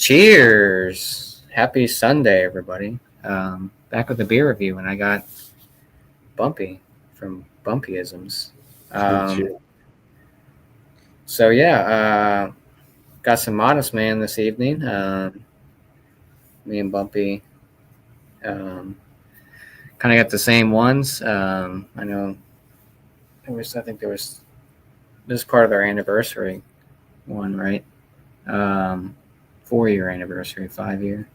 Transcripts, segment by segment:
Cheers! Happy Sunday, everybody. Back with the beer review, and I got Bumpy from Bumpyisms. Cheers. So yeah, got some Modest Man this evening. Me and Bumpy kind of got the same ones. I know I think there was this is part of our anniversary one, right? 4-year anniversary, 5-year.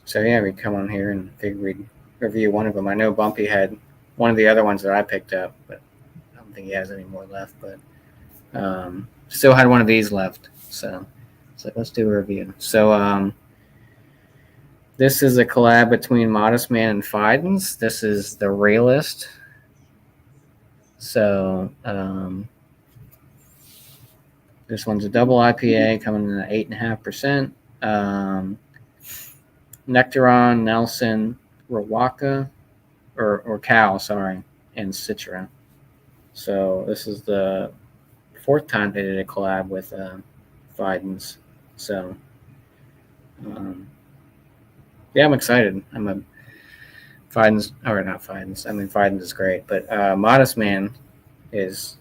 So yeah, we come on here and figured we'd review one of them. I know Bumpy had one of the other ones that I picked up, but I don't think he has any more left. But still had one of these left, so it's like let's do a review. So this is a collab between Modest Man and Fidens. This is the Realest. So this one's a double IPA coming in at 8.5%. Nectaron, Nelson, Rawaka, or Cal, sorry, and Citra. So this is the fourth time they did a collab with Fidens. So yeah, I'm excited. I'm a Fidens, or not Fidens. I mean, Fidens is great, but Modest Man is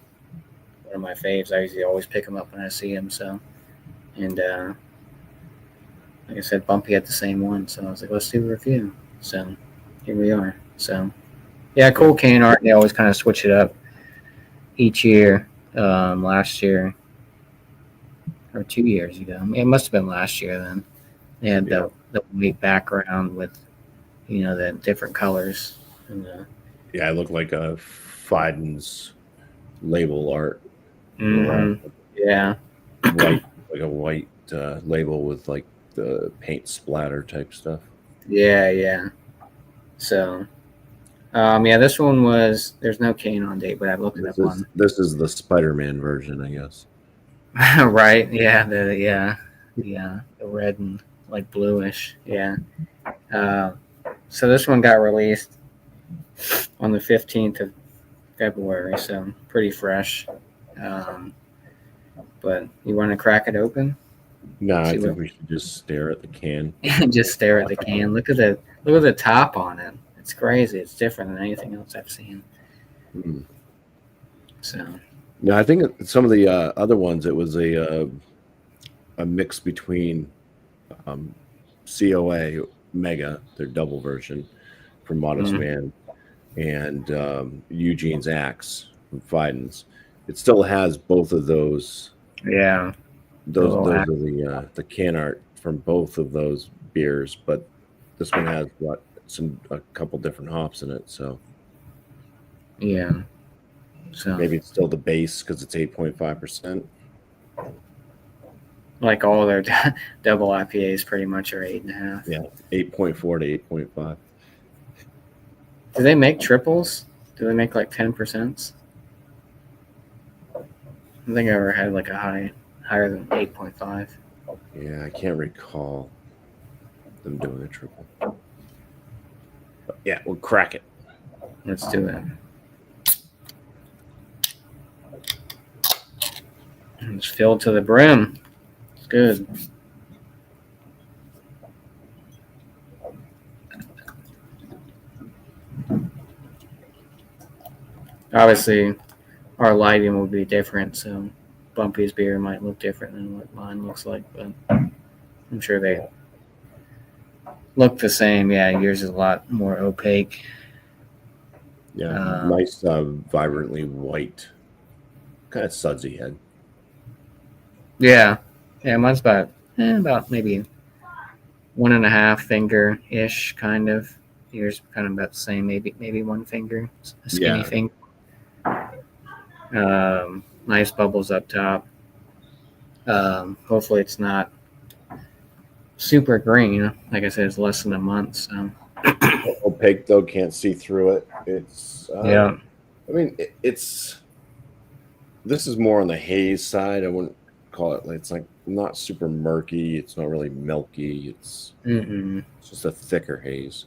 one of my faves. I usually always pick him up when I see him. So, and like I said, Bumpy had the same one, so I was like, let's do a review. So here we are. So yeah, cool can art. They always kind of switch it up each year. Last year or 2 years ago, it must have been last year. Then they had the white background with the different colors. And, yeah, it looked like a Fidens label art. Yeah, like a white label with like the paint splatter type stuff. Yeah. So, yeah, this one was there's no cane on date, but I looked it up on. This is the Spider-Man version, I guess. Right? Yeah, the red and like bluish. Yeah. So this one got released on the 15th of February, so pretty fresh. But you want to crack it open? No, I think we should just stare at the can. Just stare at the can. Look at the top on it. It's crazy. It's different than anything else I've seen. So. No, I think some of the other ones, it was a mix between COA Mega, their double version from Modest Man, and Eugene's Axe from Fidens. It still has both of those. Yeah. Those are the can art from both of those beers, but this one has a couple different hops in it. So yeah, so maybe it's still the base because it's 8.5%. Like all their double IPAs, pretty much are 8.5. Yeah, 8.4 to 8.5. Do they make triples? Do they make like 10%? I don't think I ever had like a higher than 8.5. Yeah, I can't recall them doing a triple. But yeah, we'll crack it. Let's do it. It's filled to the brim. It's good. Obviously, our lighting will be different, so Bumpy's beer might look different than what mine looks like, but I'm sure they look the same. Yeah, yours is a lot more opaque. Yeah, nice, vibrantly white, kind of sudsy head. Yeah, mine's about maybe 1.5 finger ish, kind of. Yours kind of about the same, maybe 1 finger, a skinny finger. Nice bubbles up top. Hopefully it's not super green. Like I said, it's less than a month, so opaque though, can't see through it. It's yeah. I mean, this is more on the haze side. I wouldn't call it it's like not super murky. It's not really milky. It's just a thicker haze.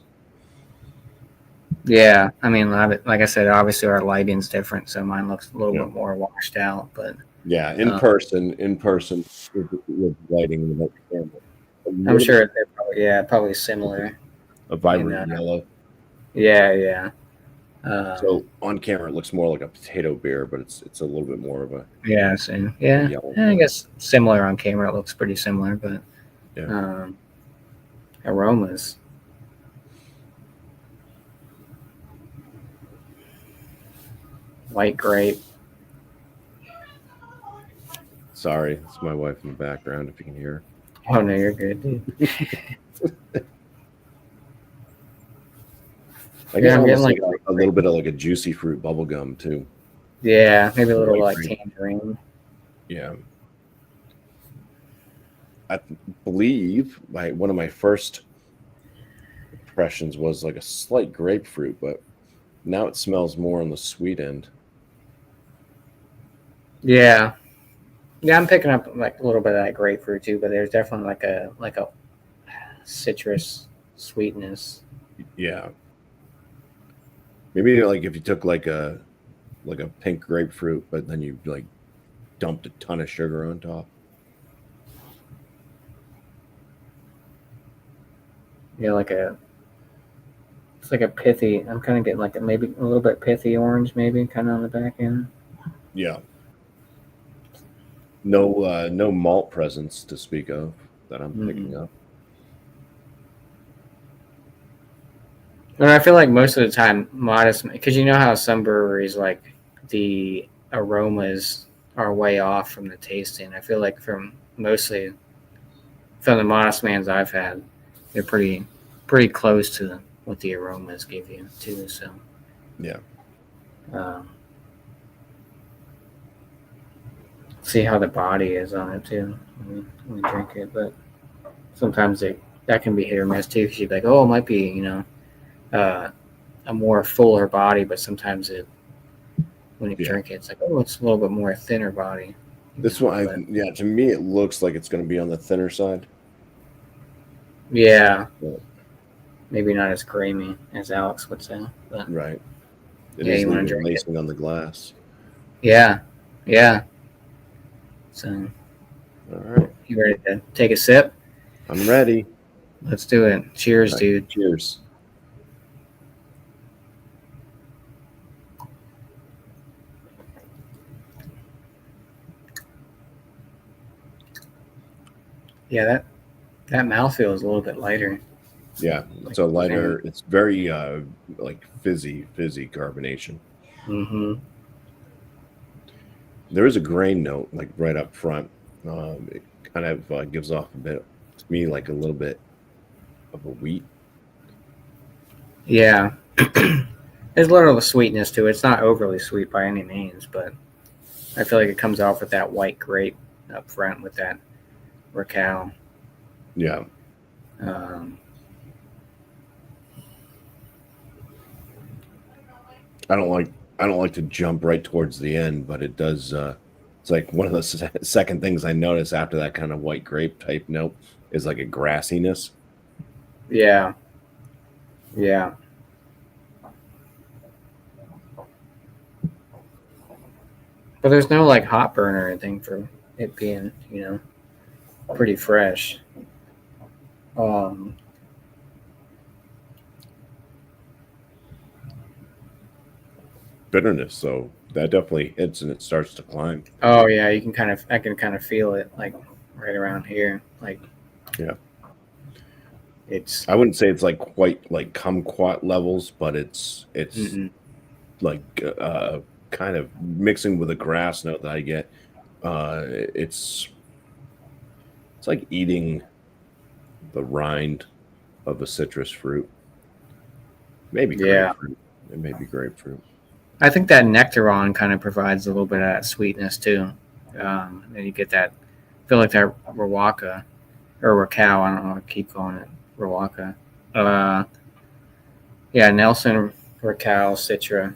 Yeah, I mean, like I said, obviously our lighting's different, so mine looks a little bit more washed out. But Yeah, in person, with lighting without the camera. A I'm little bit sure they're probably similar. a In vibrant yellow. yeah. So on camera, it looks more like a potato beer, but it's a little bit more of a Yeah, same. a Yeah, yellow I color. guess similar on camera. It looks pretty similar, but Yeah. um, aromas. White grape. Sorry, it's my wife in the background. If you can hear. Oh no, you're good, dude. I get Yeah, I'm getting almost like like white a little grape. bit of like a juicy fruit bubble gum too. Yeah, maybe a The little white like grape. tangerine. Yeah. I believe one of my first impressions was like a slight grapefruit, but now it smells more on the sweet end. Yeah, yeah, I'm picking up like a little bit of that grapefruit too, but there's definitely like a citrus sweetness. Yeah. Maybe like if you took like a pink grapefruit, but then you like dumped a ton of sugar on top. Yeah, it's like a pithy. I'm kind of getting like maybe a little bit pithy orange, maybe kind of on the back end. Yeah. No malt presence to speak of that I'm picking Mm-mm. up. And I feel like most of the time, modest because you know how some breweries like the aromas are way off from the tasting. I feel like mostly from the modest mans I've had, they're pretty close to what the aromas give you too. So Yeah. um, see how the body is on it too when we drink it. But sometimes that can be hit or miss too. Because you're like, oh, it might be uh, a more fuller body, but sometimes when you Yeah. drink it, it's like, oh, it's a little bit more thinner body. This one, But yeah, to me, it looks like it's going to be on the thinner side. yeah, Yeah. maybe not as creamy as Alex would say. But Right. It yeah, is you want to leaving drink it. lacing on the glass. Yeah, yeah. So All right. you ready to take a sip? I'm ready. Let's do it. Cheers, All right. dude. Cheers. Yeah, that mouthfeel is a little bit lighter. Yeah. Like It's a the same. lighter, it's very like fizzy carbonation. Mm-hmm. There is a grain note like right up front. It kind of gives off a bit to me like a little bit of a wheat. Yeah. There's a little of a sweetness to it. It's not overly sweet by any means, but I feel like it comes off with that white grape up front with that Racal. Yeah. Um, I don't like to jump right towards the end, but it does. It's like one of the second things I notice after that kind of white grape type note is like a grassiness. yeah, yeah. But there's no like hot burn or anything for it being, pretty fresh. Um, Bitterness, so that definitely hits and it starts to climb. oh yeah, I can kind of feel it like right around here. Like Yeah, it's, I wouldn't say it's like quite like kumquat levels, but it's mm-mm. like kind of mixing with a grass note that I get. It's like eating the rind of a citrus fruit. Maybe Yeah. grapefruit. It may be grapefruit. I think that nectaron kind of provides a little bit of that sweetness too. And you get that, I feel like that Rawaka or Racal, I don't know, I keep calling it Rawaka. Uh, yeah, Nelson, Racal, Citra,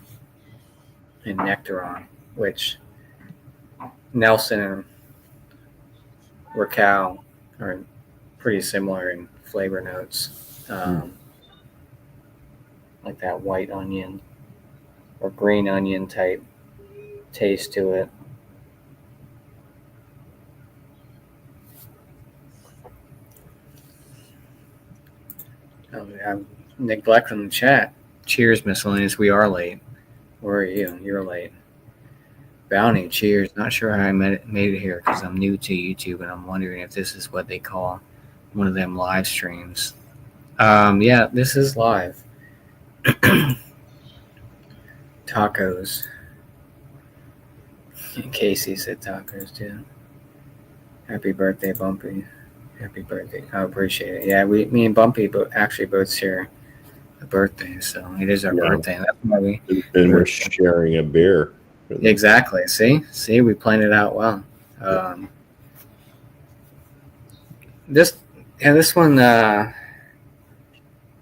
and Nectaron, which Nelson and Racal are pretty similar in flavor notes, like that white onion or green onion type taste to it. I'm neglecting the chat. Cheers, miscellaneous. We are late. Where are you? You're late. Bounty, cheers. Not sure how I made it here because I'm new to YouTube and I'm wondering if this is what they call one of them live streams. Yeah, this is live. Tacos. Casey said tacos too. Happy birthday, Bumpy. Happy birthday. I appreciate it. Yeah, me and Bumpy actually both share a birthday, so it is our birthday. That's why we're sharing a beer. Exactly. See, we planned it out well. This one.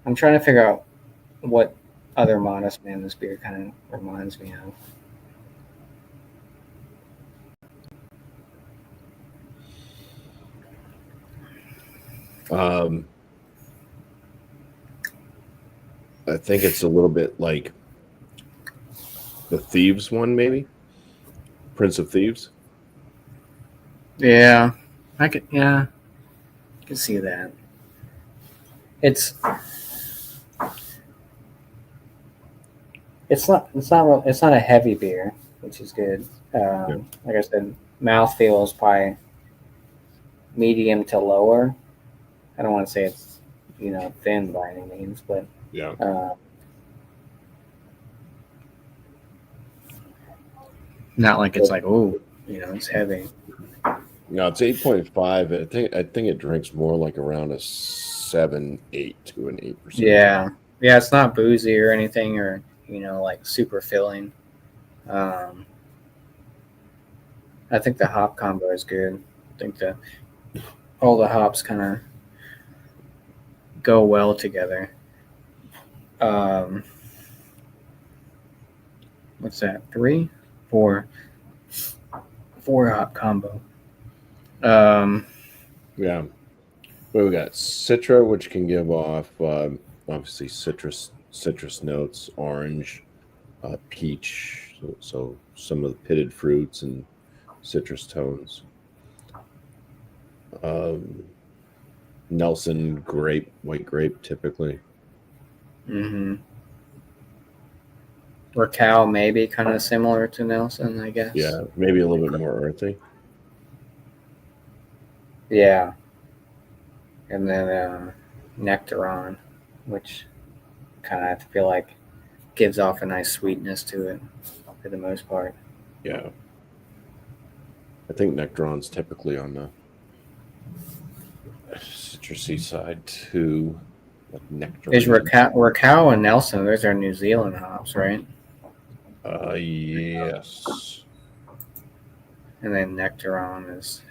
I'm trying to figure out what other Modestman this beer kind of reminds me of. I think it's a little bit like the Thieves one, maybe Prince of Thieves. Yeah, I could see that. It's not a heavy beer, which is good. Like I said, mouthfeel is probably medium to lower. I don't want to say it's thin by any means, but not like it's like it's heavy. No, it's 8.5. I think it drinks more like around a 7, 8 to an 8%. Yeah, it's not boozy or anything, or like super filling. I think the hop combo is good. I think all the hops kind of go well together. What's that? 3, 4 hop combo. Yeah. Well, we got Citra, which can give off obviously citrus notes, orange, peach, so some of the pitted fruits and citrus tones. Nelson grape, white grape, typically. Mm-hmm. Raquel maybe kind of similar to Nelson, I guess. Yeah, maybe a little bit more earthy. Yeah. And then Nectaron, which kind of I feel like gives off a nice sweetness to it for the most part. Yeah. I think Nectaron's typically on the citrusy side too. Like nectar. Is Raquel and Nelson, those are New Zealand hops, right? Yes. And then Nectaron is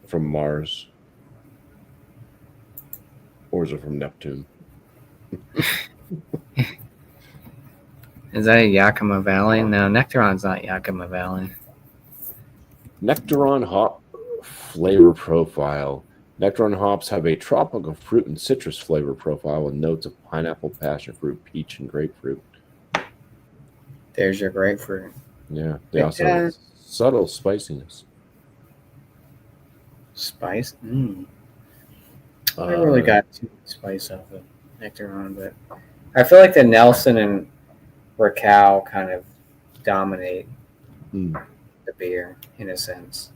from Mars. Or is it from Neptune? Is that a Yakima Valley? No, Nectaron's not Yakima Valley. Nectaron hop flavor profile. Nectaron hops have a tropical fruit and citrus flavor profile with notes of pineapple, passion fruit, peach, and grapefruit. There's your grapefruit. Yeah. They also have subtle spiciness. Spice? I really got too much spice off of Nectaron, but I feel like the Nelson and Raquel kind of dominate the beer in a sense.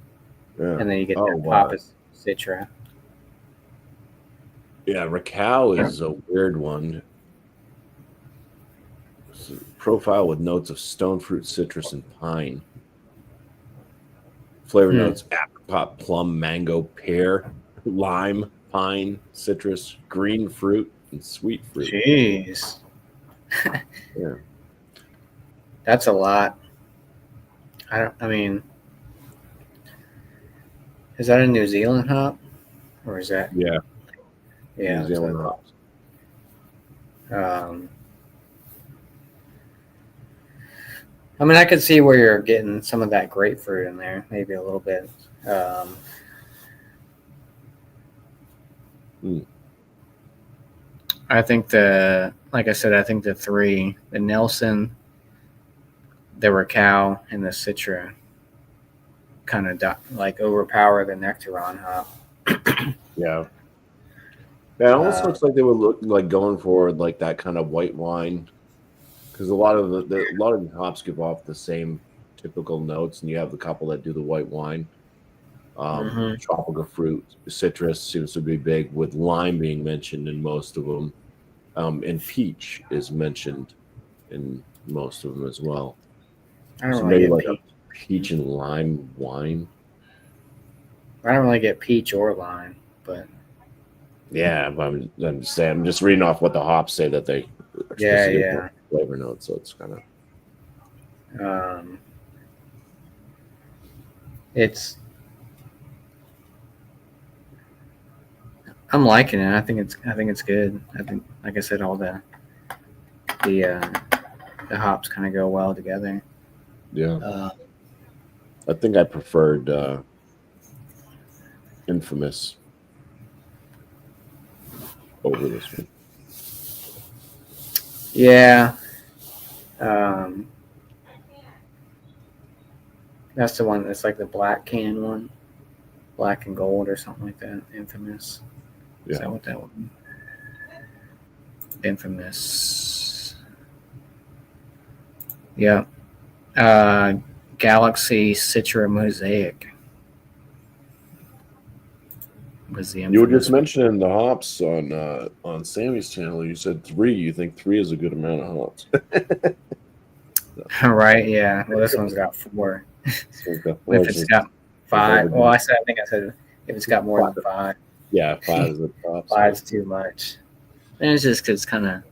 Yeah. And then you get that pop of Citra. Yeah, Raquel is a weird one. Profile with notes of stone fruit, citrus, and pine. Flavor notes: apricot, plum, mango, pear, lime, pine, citrus, green fruit, and sweet fruit. Jeez. Yeah. That's a lot. I mean, is that a New Zealand hop? Or is that? Yeah. Yeah. New Zealand hops. I mean, I could see where you're getting some of that grapefruit in there, maybe a little bit. I think like I said, I think the 3, the Nelson, the Raquel, and the Citra kind of like overpower the Nectaron hop. Yeah. Yeah, it almost looks like they would look like going for like that kind of white wine, because a lot of a lot of the hops give off the same typical notes, and you have the couple that do the white wine. Mm-hmm. Tropical fruit, citrus seems to be big, with lime being mentioned in most of them, and peach is mentioned in most of them as well. I don't So really maybe get like a peach. peach and lime wine. I don't really get peach or lime, but Yeah, but I'm just saying. I'm just reading off what the hops say that they are supposed to give yeah. flavor notes. So it's kind of Um, it's I'm liking it. I think it's good. I think, like I said, all the uh, the hops kind of go well together. yeah. Uh, I think I preferred Infamous over this one. yeah, um, that's the one that's like the black can one, black and gold or something like that. Infamous. Is Yeah. that what that one? Infamous. Yeah. Uh, Galaxy Citra Mosaic was the You were just infamous one. mentioning the hops on Sammy's channel. You said three. You think three is a good amount of hops. Right? Yeah. Well, this one's got 4. So the four If is it's just got is 5, well, overdone. I think I said if it's got more Five. than 5, Yeah, five is the top. So. 5's too much. And it's just because it's kind of,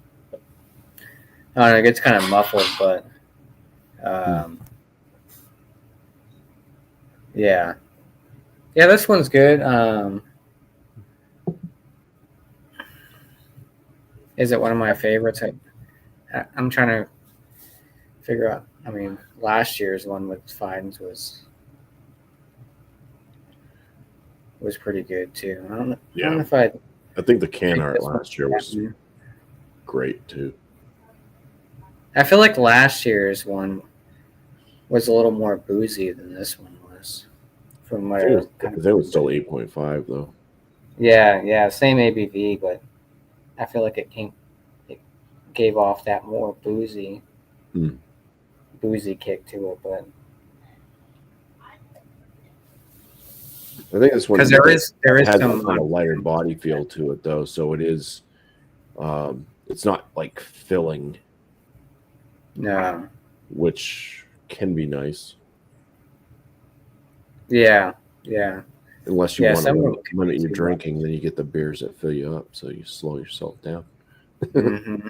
I don't know, it gets kind of muffled, but yeah. Yeah, this one's good. Is it one of my favorites? I'm trying to figure out. I mean, last year's one with Fines was pretty good too. I don't know Yeah, if I I think the can picked art this one. last year was great too. I feel like last year's one was a little more boozy than this one was. From what I I kind think of it was remember. still 8.5 though. Yeah, same ABV, but I feel like it gave off that more Hmm. boozy kick to it. But I think this because one there is has that some kind of lighter body feel to it though, so it is. It's not like filling, no, which can be nice. yeah, yeah, Unless you yeah. want to Some of them can limit be your too much. drinking, then you get the beers that fill you up, so you slow yourself down. Hmm.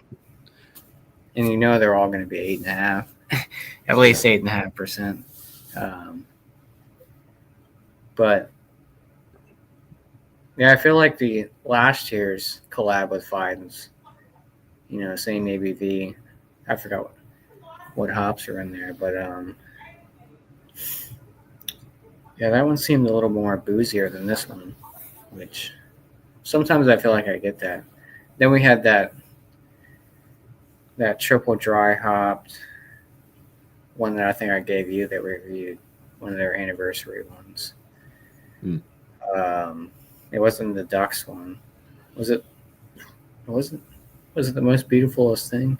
And you know they're all going to be 8.5, at least 8.5%. Um, but yeah, I feel like the last year's collab with Fidens, same ABV. I forgot what hops are in there, but yeah, that one seemed a little more boozier than this one, which sometimes I feel like I get that. Then we had that triple dry hopped one that I think I gave you that we reviewed, one of their anniversary ones. Hmm. It wasn't the Ducks one, was it? Was it the most beautifulest thing?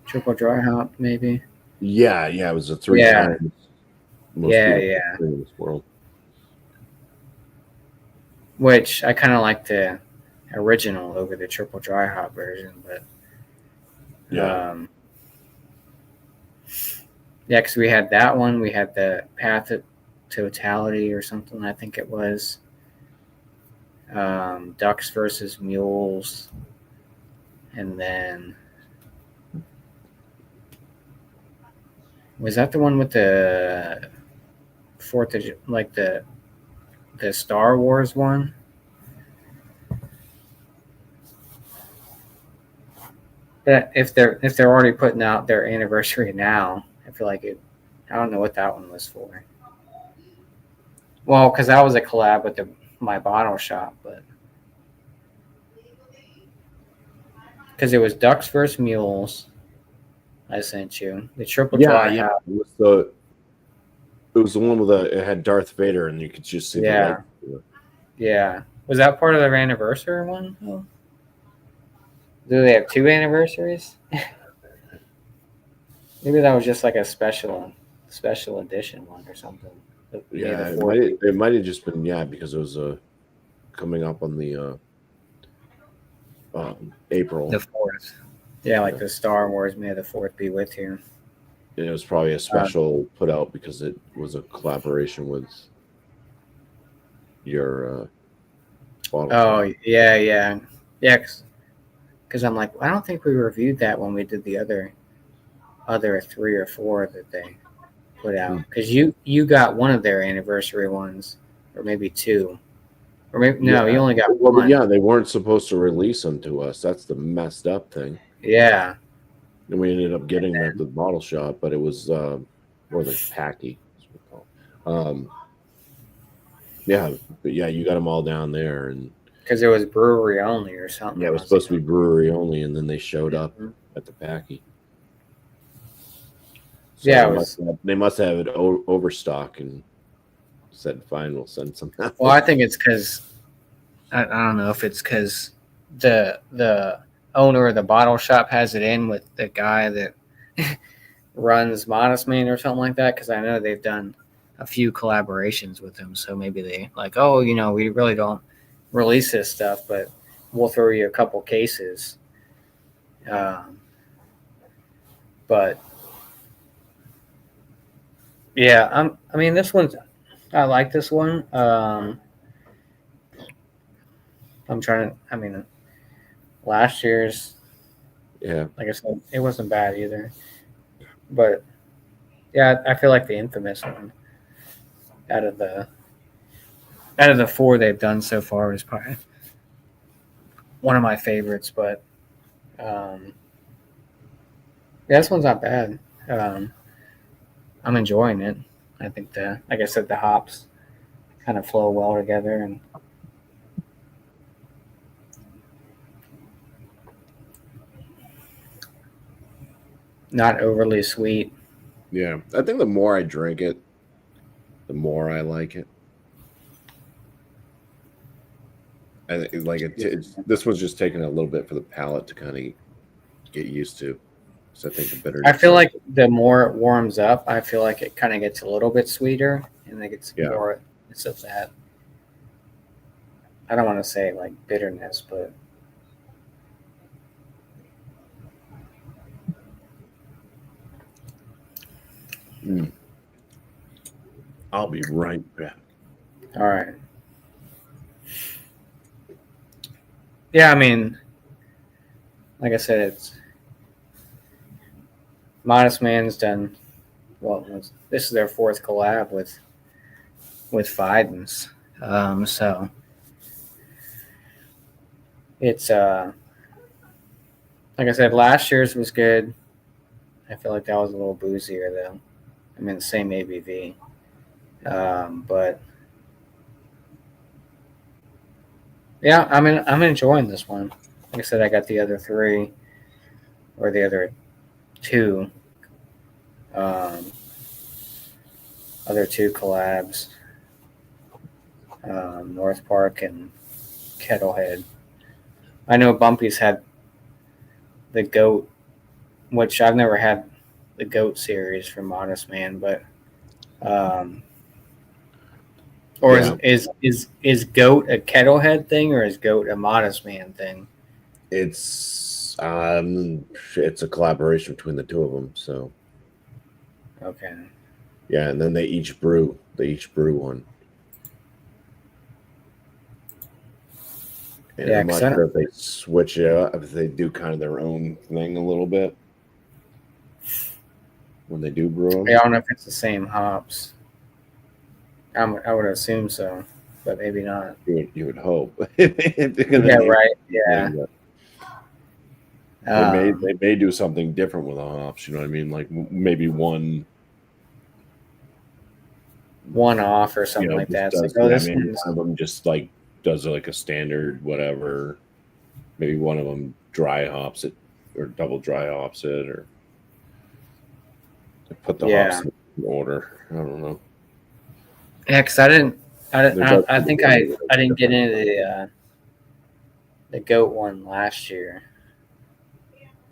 Triple dry hop, maybe. Yeah, it was the three Yeah, times most yeah, beautiful yeah. thing in this world. Which I kind of like the original over the triple dry hop version, but Yeah, yeah, because we had that one. We had the Path of Totality or something. I think it was Ducks versus Mules, and then was that the one with the Fourth of like the Star Wars one? But if they're already putting out their anniversary now, I feel like it. I don't know what that one was for. Well, because that was a collab with my bottle shop, but because it was Ducks versus Mules, I sent you the triple dry yeah. hop. It was the one with it had Darth Vader, and you could just see the light. Yeah, yeah. Was that part of their anniversary one? Oh. Do they have 2 anniversaries? Maybe that was just like a special edition one or something. May the Yeah, fourth be it might have just been because it was coming up on the April. the fourth. Yeah, like Yeah. the Star Wars. May the fourth be with you. And it was probably a Uh, special put out because it was a collaboration with your bottle oh shop. yeah. Because I'm like, I don't think we reviewed that when we did the other 3 or 4 that they put out. Mm. Because you got one of their anniversary ones, or maybe 2, or maybe no, you Yeah. only got Well, but one. yeah, they weren't supposed to release them to us. That's the messed up thing. Yeah, And we ended up getting them at the bottle shop, but it was or the packy. That's what we call it. Yeah, but yeah, you got them all down there, and because it was brewery only or something. yeah, it was Was supposed to be brewery only, and then they showed up Mhm. at the packy. So Yeah, it was. they must have it overstock and said, "Fine, we'll send some out." Well, I think it's because I don't know if it's because the owner of the bottle shop has it in with the guy that runs Modestman or something like that. Because I know they've done a few collaborations with him, so maybe they like, oh, we really don't release this stuff, but we'll throw you a couple cases. Um, but yeah, I mean, this one's. I like this one. I'm trying to. I mean, last year's, Yeah, like I said, it wasn't bad either. But yeah, I feel like the infamous one out of the out of the 4 they've done so far is probably one of my favorites. But yeah, this one's not bad. Um, I'm enjoying it. I think like I said, the hops kind of flow well together, and not overly sweet. yeah. I think the more I drink it, the more I like it. And this one's just taking a little bit for the palate to kind of get used to. So I think the I bitterness. feel like the more it warms up, I feel like it kind of gets a little bit sweeter, and it gets Yeah. more. It's of that. I don't want to say like bitterness, but Mm. I'll be right back. all right. Yeah, I mean, like I said, it's Modest Man's done well. This is their 4th collab with Fidens, so it's like I said, last year's was good. I feel like that was a little boozier though. I mean, the same ABV, but yeah, I mean, I'm enjoying this one. Like I said, I got the other 3 or the other 2, um, other 2 collabs, North Park and Kettlehead. I know Bumpy's had the goat, which I've never had the goat series from Modest Man, but or Yeah. is goat a Kettlehead thing or is goat a Modest Man thing? It's a collaboration between the two of them. So Okay. yeah, and then they each brew one. And Yeah, I'm because not sure if they switch it up, if they do kind of their own thing a little bit when they do brew them. I don't know if it's the same hops. I would assume so, but maybe not. You would hope. Yeah, right. Yeah. They may do something different with the hops. You know what I mean? Like maybe one One off or something like just that. It's like, does oh, this maybe one's one of them just like does like a standard whatever. Maybe one of them dry hops it or double dry hops it or put the hops in order. I don't know. yeah. Because I think I didn't get into the goat one last year.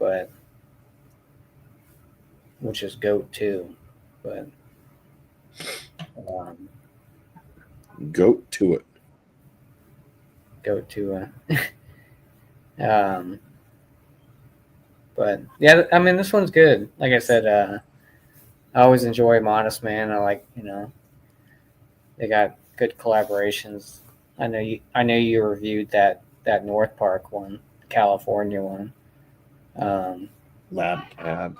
but which is goat too, but um, Goat to it. goat to um, but yeah, I mean this one's good. Like I said, I always enjoy Modest Man. I like they got good collaborations. I know you reviewed that North Park one, California one. Um, Lab cab.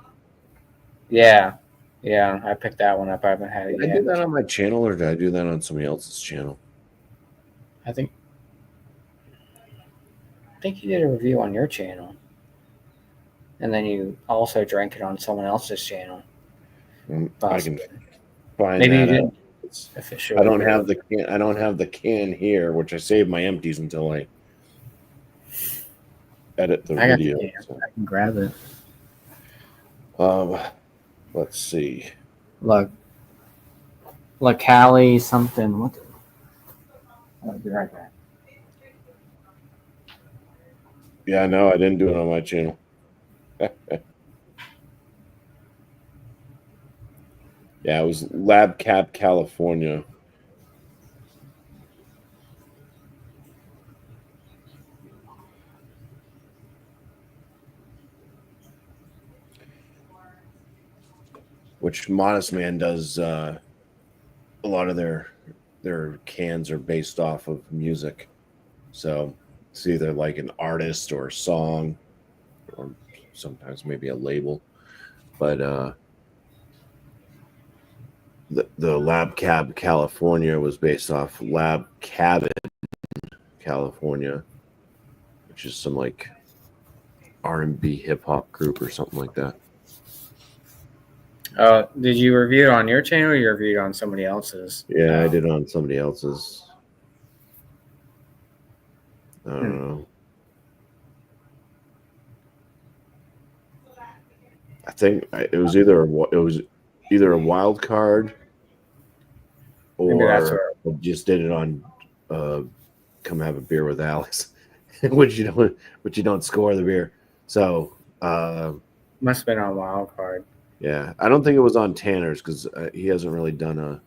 yeah, yeah, I picked that one up. I haven't had it Did I do yet. that on my channel or did I do that on somebody else's channel? I think you did a review on your channel, and then you also drank it on someone else's channel. I can Possibly, find maybe you that out. didn't I officially don't do have it. the can. I don't have the can here, which I save my empties until I edit the I got the video. can. So, I can grab it. um, let's see. Look, Cali something. What? I'll be right back. Yeah, no, I didn't do it on my channel. Yeah, it was Lab Cab California. Which Modest Man does a lot of their cans are based off of music. So it's either like an artist or a song or sometimes maybe a label. But the Lab Cab California was based off Lab Cabin California, which is some like R&B hip hop group or something like that. Did you review it on your channel or you reviewed it on somebody else's? Yeah, I did on somebody else's. I don't know. I think it was either a wild card Maybe that's or where. just did it on come have a beer with Alex, which you don't score the beer. So Must have been on Wild Card. yeah, I don't think it was on Tanner's because he hasn't really done a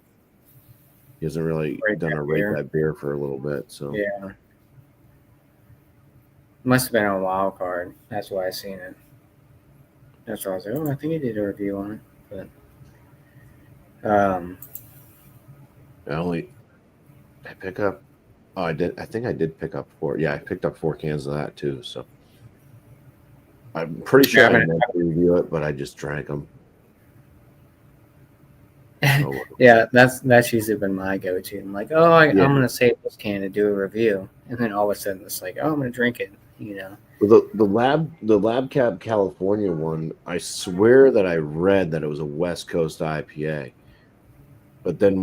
rate that beer for a little bit. So Yeah. Must have been on Wild Card. That's why I seen it. That's why I was like, oh, I think he did a review on it. But I pick up. Oh, I did. I think I did pick up 4. Yeah, I picked up 4 cans of that too. So I'm pretty sure I meant to review it, but I just drank them. yeah, that's usually been my go-to. I'm like, oh, I'm gonna save this can to do a review, and then all of a sudden it's like, oh, I'm gonna drink it. Well, the Lab Cab California one, I swear that I read that it was a West Coast IPA, but then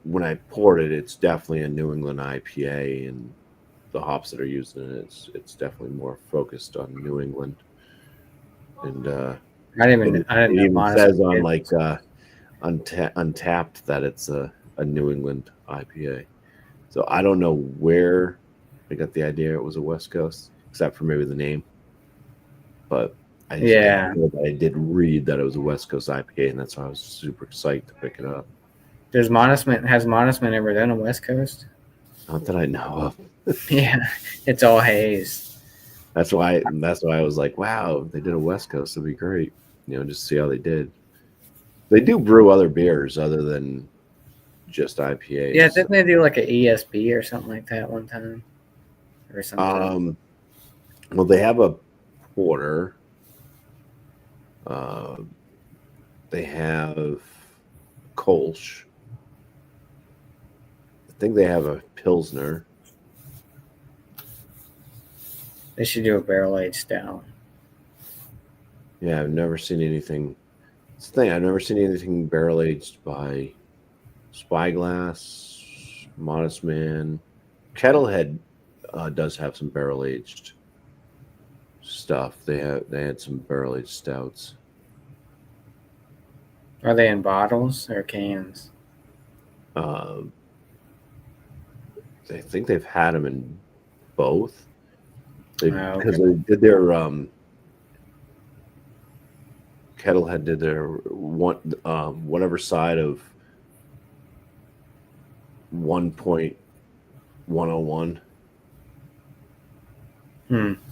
when I poured it, it's definitely a New England IPA, and the hops that are used in it, it's definitely more focused on New England. And I didn't it know even says on Untapped. Untapped that it's a New England IPA. So I don't know where I got the idea it was a West Coast, except for maybe the name. But I did read that it was a West Coast IPA, and that's why I was super psyched to pick it up. Has Modestman ever done a West Coast? Not that I know of. Yeah, it's all haze. That's why I was like, wow, they did a West Coast. That'd be great. Just see how they did. They do brew other beers other than just IPAs. Yeah, didn't they do like an ESB or something like that one time? Or something? Well, they have a porter. They have Kolsch. I think they have a Pilsner. They should do a barrel-aged stout. Yeah, I've never seen anything. It's the thing. I've never seen anything barrel-aged by Spyglass, Modest Man. Kettlehead does have some barrel-aged stuff. They had some barrel-aged stouts. Are they in bottles or cans? I think they've had them in both. Because they did Kettlehead did their whatever side of 1.101.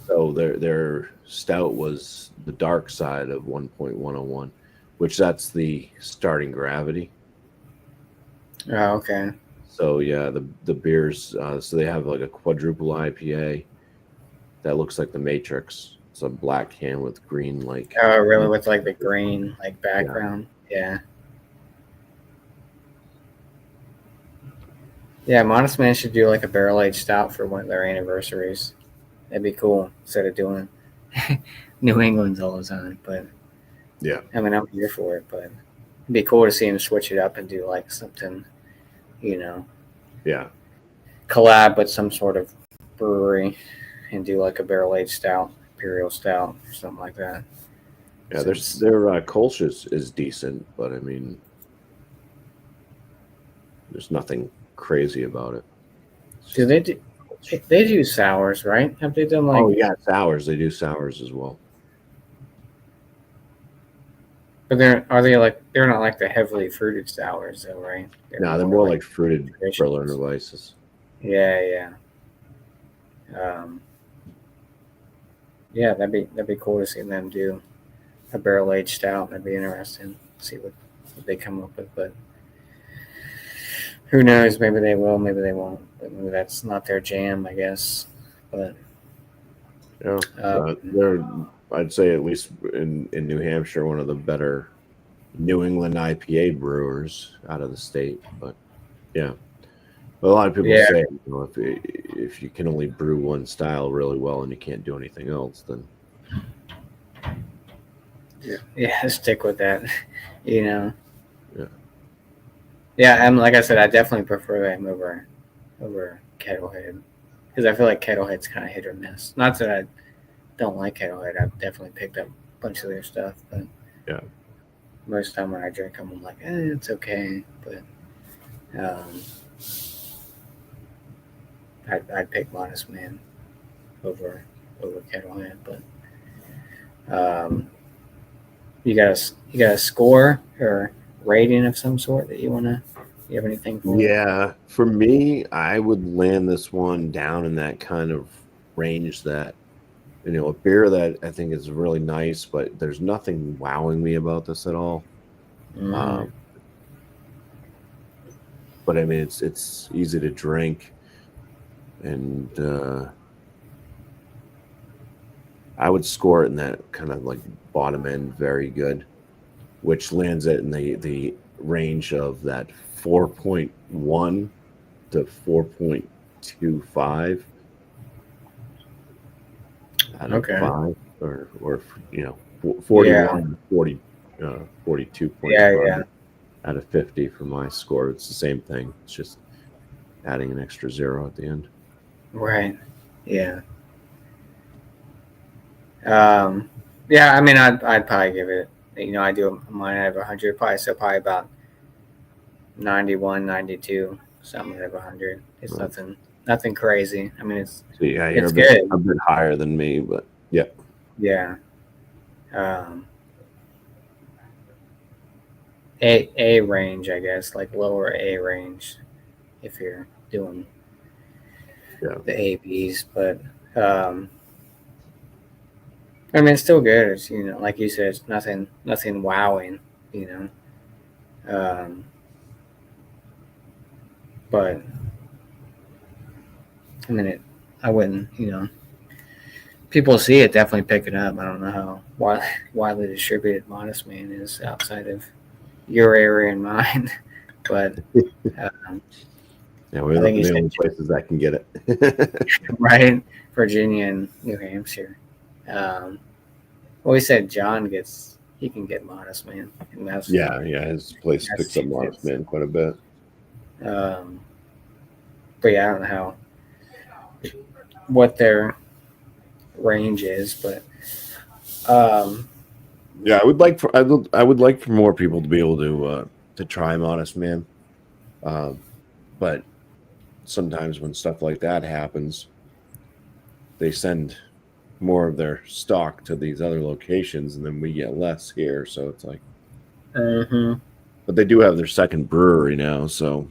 So their stout was the dark side of 1.101, which that's the starting gravity. Oh, okay. So yeah, the beers. So they have like a quadruple IPA that looks like the Matrix. It's a black can with green like. Oh, really? With like the green like background? Yeah. Yeah, Modest Man should do like a barrel aged stout for one of their anniversaries. That'd be cool instead of doing New England's all the time. But Yeah, I mean, I'm here for it. But it'd be cool to see him switch it up and do like something, yeah, collab with some sort of brewery and do like a barrel aged stout, imperial stout, or something like that. yeah. Their Kolsch is decent, but I mean, there's nothing crazy about it. Do they do? They do sours, right? Have they done like? Oh yeah, sours. They do sours as well. But they're not like the heavily fruited sours though, right? They're more like fruited Berliner Weisses. Yeah. Yeah, that'd be cool to see them do a barrel aged stout. That'd be interesting. See what they come up with, but who knows? Maybe they will, maybe they won't. But maybe that's not their jam, I guess. But yeah, they're I'd say at least in New Hampshire one of the better New England IPA brewers out of the state. But yeah, but a lot of people say if you can only brew one style really well and you can't do anything else, then yeah, stick with that. Yeah. Yeah, and like I said, I definitely prefer them over Kettlehead because I feel like Kettlehead's kind of hit or miss. Not that I don't like Kettlehead. I've definitely picked up a bunch of their stuff, but yeah, most of the time when I drink them, I'm like, it's okay. But I'd pick Modest Man over Kettlehead. But you got a score or rating of some sort that you have anything for? Yeah, for me, I would land this one down in that kind of range that, a beer that I think is really nice, but there's nothing wowing me about this at all. But I mean, it's easy to drink, and I would score it in that kind of like bottom end, very good, which lands it in the range of that 4.1 to 4.25 out of 5 or 41 40 42.5 out of 50 for my score. It's the same thing. It's just adding an extra 0 at the end. Right. Yeah. Yeah, I mean, I'd probably give it, I do mine out of 100, probably about 91, 92, something out of 100. It's nothing crazy. I mean, it's you're it's a good. bit higher than me, but yeah. Yeah. A range, I guess, like lower A range, if you're doing the ABs, but I mean, it's still good. It's, like you said, it's nothing wowing, but I mean, I wouldn't, people see it, definitely pick it up. I don't know how widely distributed Modest Man is outside of your area and mine, but we're the only places that can get it. Right, Virginia and New Hampshire. Well, we said John can get Modest Man. And his place picks up Modest Man quite a bit. But yeah, I don't know what their range is, but I would like for more people to be able to try Modest Man, but sometimes when stuff like that happens, they send more of their stock to these other locations, and then we get less here. So it's like, but they do have their second brewery now, so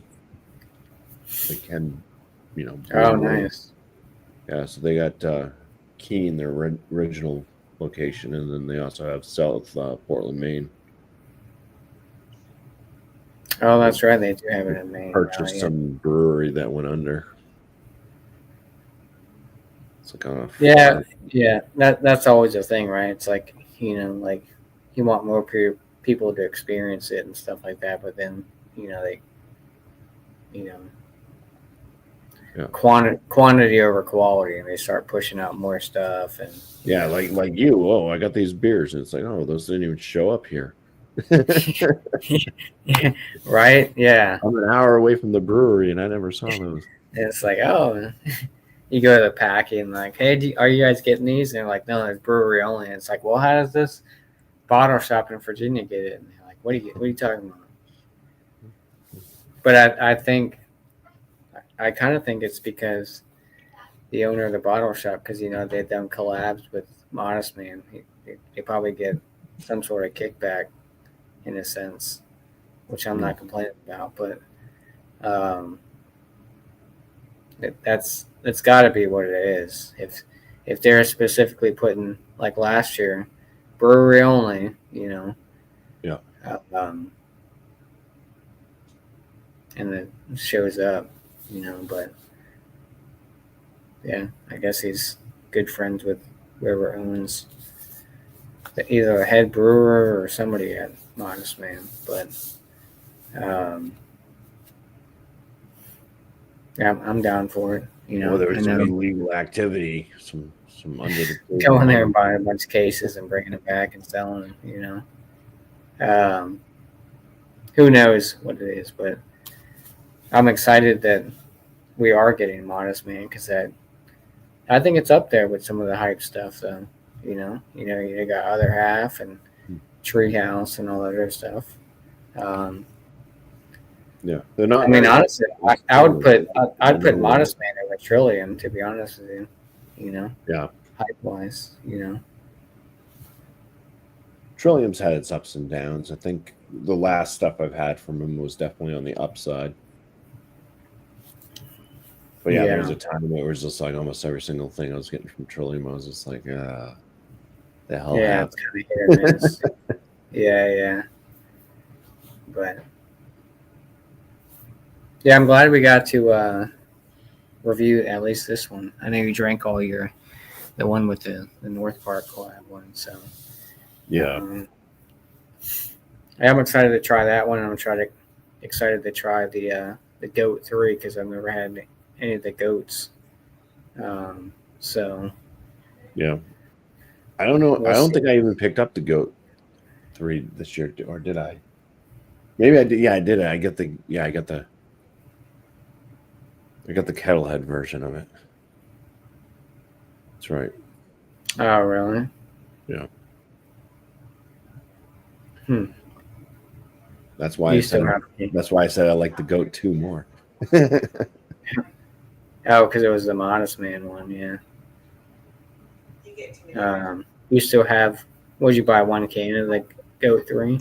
they can, Oh, nice. Yeah, so they got Keene, their original location, and then they also have South Portland, Maine. Oh, that's right. They do have it in Maine. Purchased some brewery that went under. It's like yeah. That's always a thing, right? It's like like you want more people to experience it and stuff like that, but then they quantity over quality, and they start pushing out more stuff and like you. Oh, I got these beers, and it's like, oh, those didn't even show up here. Right? Yeah. I'm an hour away from the brewery, and I never saw those. And it's like, oh, you go to the packing, like, hey, are you guys getting these? And they're like, no, it's brewery only. And it's like, well, how does this bottle shop in Virginia get it? And they're like, what are you talking about? But I kind of think it's because the owner of the bottle shop, because they've done collabs with Modestman, they probably get some sort of kickback in a sense, which I'm not complaining about. But that's got to be what it is. If they're specifically putting, like last year, brewery only, yeah, and it shows up, but yeah, I guess he's good friends with whoever owns either a head brewer or somebody at Modestman. But yeah, I'm down for it. Well, there was some illegal activity, some under the going there and buying a bunch of cases and bringing it back and selling them. Who knows what it is, but I'm excited that we are getting Modestman, because I think it's up there with some of the hype stuff, though. You got Other Half and Treehouse and all that other stuff. Yeah, they're not. I mean, honestly, I'd put Modestman over Trillium, to be honest with you. Yeah, hype wise, Trillium's had its ups and downs. I think the last stuff I've had from him was definitely on the upside. But yeah, there was a time where it was just like almost every single thing I was getting from Trillium, I was just like, the hell yeah, it's kind of hit or miss. Yeah. But yeah, I'm glad we got to review at least this one. I know you drank all the one with the North Park collab one, so yeah. I'm excited to try that one. I'm excited to try the Goat 3, because I've never had any of the goats. So yeah, I don't know. I don't think I even picked up the Goat 3 this year, or did I? Maybe I did. Yeah, I did. I got the Kettlehead version of it. That's right. Oh, really? Yeah. That's why I said I like the Goat 2 more. Oh, because it was the Modestman one, yeah. You still have, would you buy 1 can of the Goat 3?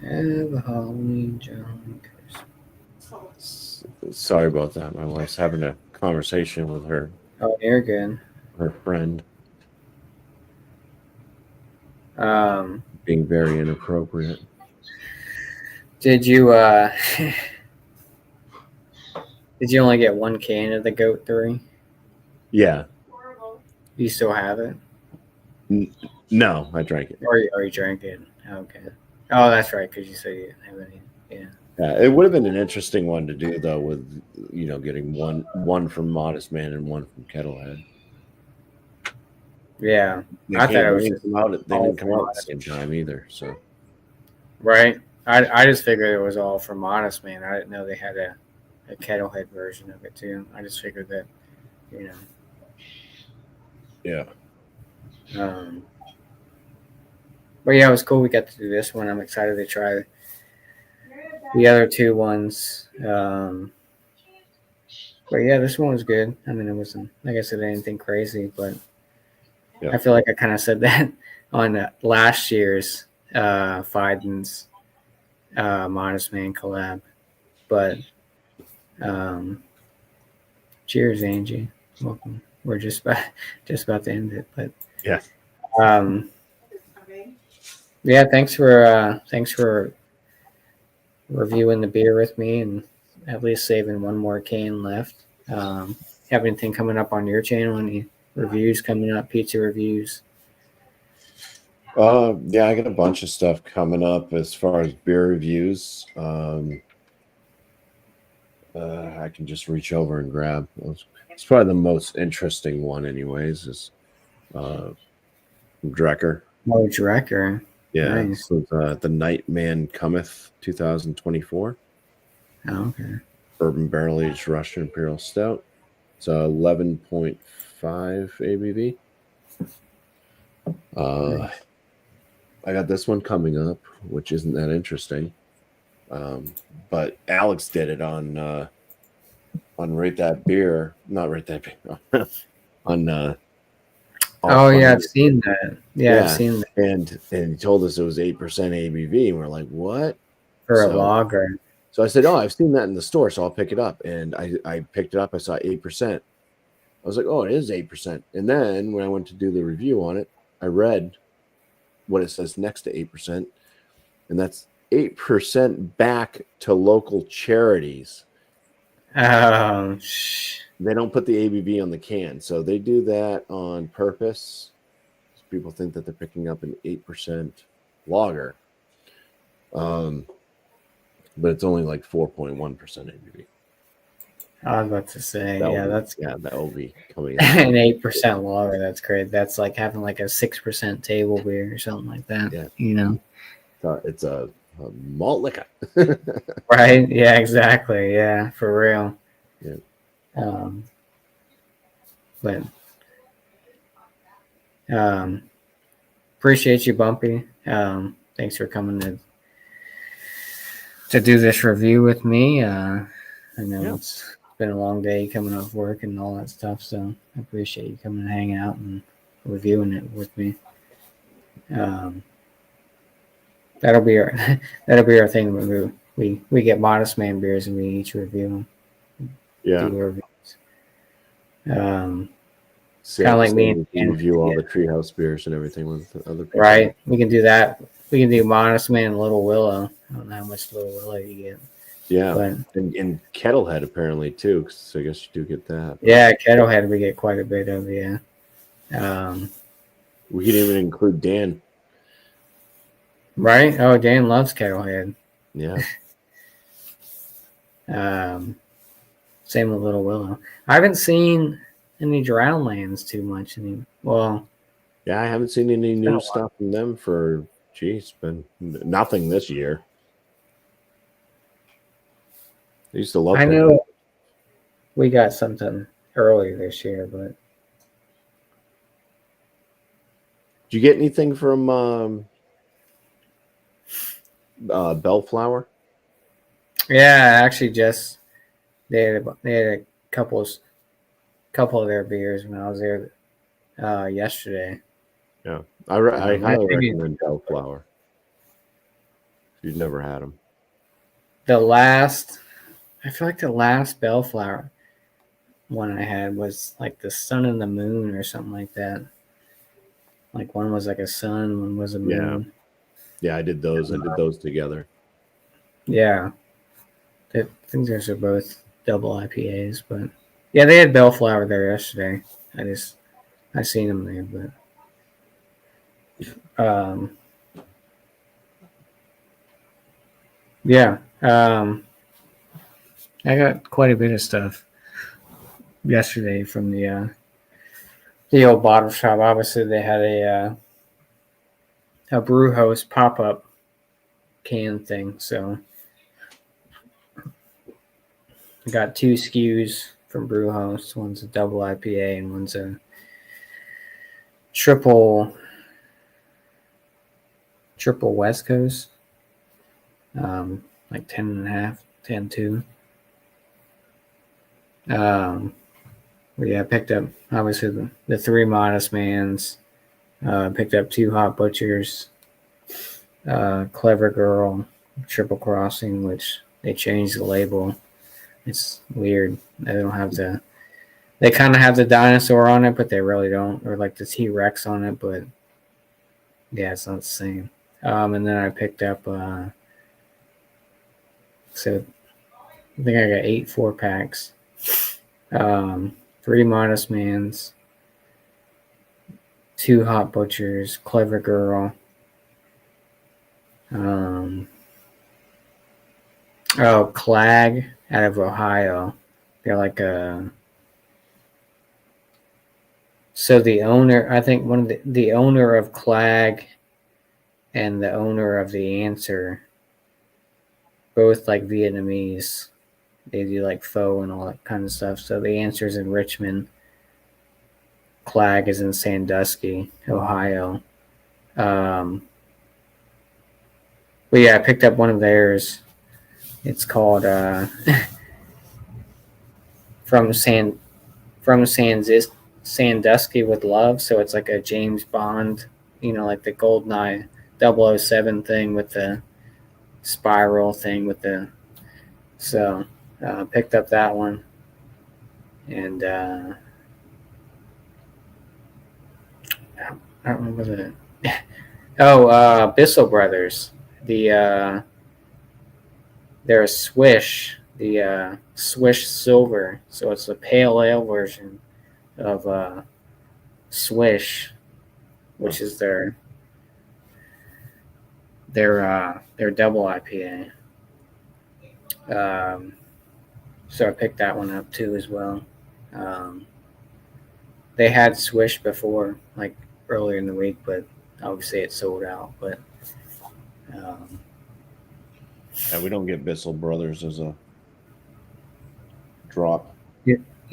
Have a Halloween junk. Sorry about that. My wife's having a conversation with her. Oh, you're good. Her friend. Being very inappropriate. Did you did you only get 1 can of the Goat 3? Yeah. You still have it? No, I drank it. Or you drank it? Okay. Oh, that's right, because you said you didn't have any. Yeah. Yeah, it would have been an interesting one to do though, with getting one from Modest Man and one from Kettlehead. Yeah. They I thought can't. it They was didn't just come out. They all didn't for come out at the Modest. same time either. So Right. I just figured it was all for Modest Man. I didn't know they had a Kettlehead version of it too. I just figured that, you yeah. know. But yeah, it was cool. We got to do this one. I'm excited to try the other two ones. But yeah, this one was good. I mean, it wasn't, like I said, anything crazy, but Yeah. I feel like I kind of said that on last year's Fiden's Modest Man collab. But cheers, Angie. Welcome. We're just about to end it, but Yeah. um, yeah. Thanks for reviewing the beer with me and at least saving one more can left. Have anything coming up on your channel? Any reviews coming up? Pizza reviews? Yeah, I got a bunch of stuff coming up as far as beer reviews. I can just reach over and grab. It's probably the most interesting one, anyways. Is Drecker. Oh, Drecker. Yeah, Nice. so the Night Man Cometh 2024 Oh, okay. Bourbon Barrel Aged Russian Imperial Stout. It's 11.5 ABV. Nice. I got this one coming up, which isn't that interesting. But Alex did it on Rate That Beer, not Rate That Beer, on Oh yeah, I've seen that. Yeah, I've seen that and he told us it was 8% ABV, and we're like, what? for a lager. So I said, oh, I've seen that in the store, so I'll pick it up. And I picked it up. I saw 8%. I was like, oh, it is 8%. And then when I went to do the review on it, I read what it says next to 8%, and that's 8% back to local charities. Oh, They don't put the ABV on the can, so they do that on purpose. So people think that they're picking up an 8% lager, but it's only like 4.1% ABV. I was about to say, that will be coming out. an 8% lager. That's great. That's like having like a 6% table beer or something like that. Yeah, It's a malt liquor. Right? Yeah, exactly. Yeah, for real. Yeah. But appreciate you, Bumpy. Thanks for coming to do this review with me. I know it's been a long day coming off work and all that stuff, so I appreciate you coming and hanging out and reviewing it with me. That'll be our thing when we get Modest Man beers and we each review them. Yeah. Do reviews. Kind of like me and review all the Treehouse beers and everything with other people. Right. We can do that. We can do Modest Man and Little Willow. I don't know how much Little Willow you get. Yeah. But, and Kettlehead apparently too, so I guess you do get that. Yeah, Kettlehead we get quite a bit of, yeah. We could even include Dan. Right? Oh, Dan loves Kettlehead. Yeah. Same with Little Willow. I haven't seen any Drownlands too much well, yeah, I haven't seen any new stuff from them for been nothing this year. I used to love I know we got something early this year, but did you get anything from Bellflower? Yeah, actually just they had a couple of their beers when I was there yesterday. Yeah, I highly recommend Bellflower. If you've never had them. I feel like the last Bellflower one I had was like the Sun and the Moon or something like that. Like one was like a sun, one was a moon. Yeah, I did those. I did those together. Yeah. I think those are both double IPAs, but yeah, they had Bellflower there yesterday. I seen them there, but Yeah. I got quite a bit of stuff yesterday from the old bottle shop. Obviously, they had a brew host pop up can thing. So I got two SKUs from brew host. One's a double IPA and one's a triple West Coast. Like 10.5, 10.2. But yeah, I picked up obviously the three Modestmans. Picked up two Hot Butchers, Clever Girl, Triple Crossing, which they changed the label. It's weird. They don't have the. They kind of have the dinosaur on it, but they really don't, or like the T-Rex on it. But yeah, it's not the same. And then I picked up. So I think I got 8 4-packs. Three Modestmans, two Hot Butchers, Clever Girl. Clag out of Ohio. They're like a. So the owner, I think one of the owner of Clag and the owner of the Answer, both like Vietnamese. They do like pho and all that kind of stuff. So the Answer's in Richmond. Clag is in Sandusky, Ohio. But yeah, I picked up one of theirs. It's called from Sandusky with Love. So it's like a James Bond, like the GoldenEye 007 thing with the spiral thing with the. So picked up that one, and I don't remember the. Bissell Brothers. They're a Swish, the Swish Silver. So it's a pale ale version of Swish, which is their double IPA. So I picked that one up too as well. They had Swish before, like earlier in the week, but obviously it sold out. But Yeah, we don't get Bissell Brothers as a drop.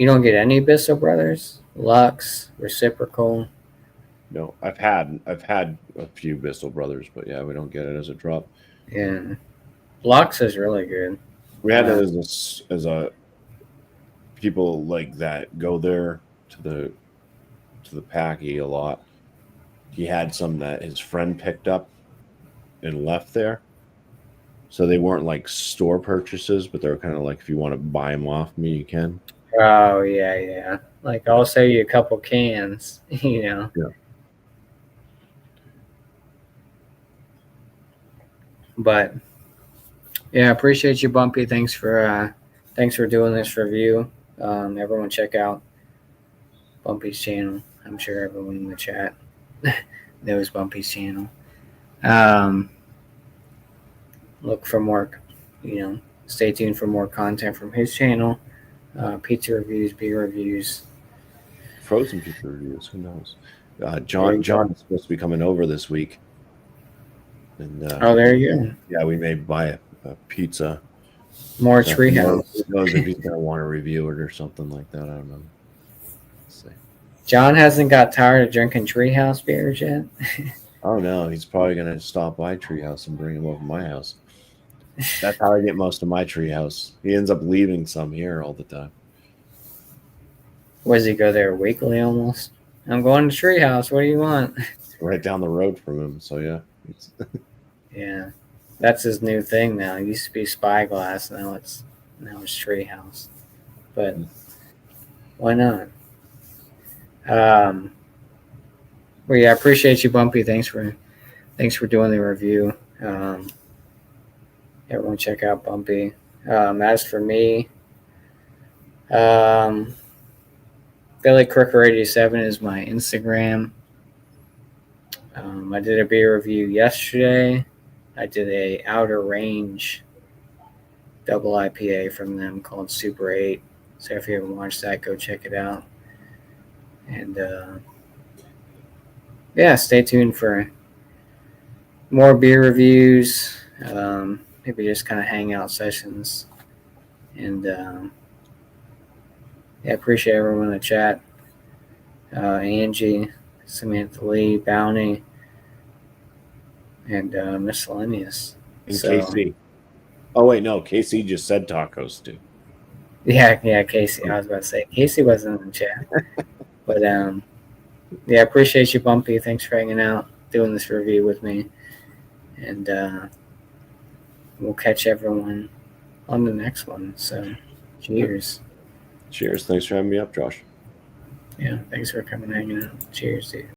you don't get any Bissell Brothers, Lux, Reciprocal. No, I've had a few Bissell Brothers, but yeah, we don't get it as a drop. Yeah, Lux is really good. We had it as a people like that go there to the Packy a lot. He had some that his friend picked up and left there. So they weren't like store purchases, but they're kind of like if you want to buy them off me, you can. Oh yeah. Like I'll sell you a couple cans, Yeah. But yeah, I appreciate you, Bumpy. Thanks for doing this review. Everyone check out Bumpy's channel. I'm sure everyone in the chat knows Bumpy's channel. Look for more, stay tuned for more content from his channel. Pizza reviews, beer reviews, Frozen pizza reviews. Who knows? John is supposed to be coming over this week. And there you go. Yeah, we may buy a pizza. More Treehouse. Who knows if he's gonna want to review it or something like that? I don't know. Let's see. John hasn't got tired of drinking Treehouse beers yet. Oh no, he's probably gonna stop by Treehouse and bring him over to my house. That's how I get most of my Treehouse. He ends up leaving some here all the time. Does he go there weekly almost? I'm going to Treehouse. What do you want? Right down the road from him. So yeah. Yeah, that's his new thing now. It used to be Spyglass. Now it's Treehouse. But why not? Well, yeah, I appreciate you, Bumpy. Thanks for doing the review. Everyone, check out Bumpy. As for me, Billy Crooker 87 is my Instagram. I did a beer review yesterday. I did a Outer Range double IPA from them called Super 8. So if you haven't watched that, go check it out. And yeah, stay tuned for more beer reviews, maybe just kind of hangout sessions. And yeah, appreciate everyone in the chat. Angie, Samantha Lee, Bounty, and Miscellaneous. And So, KC. Oh, wait, no. KC just said tacos, too. Yeah, Casey. I was about to say Casey wasn't in the chat, but yeah, appreciate you, Bumpy. Thanks for hanging out, doing this review with me, and we'll catch everyone on the next one. So, cheers. Cheers. Thanks for having me up, Josh. Yeah, thanks for coming hanging out. Cheers, dude.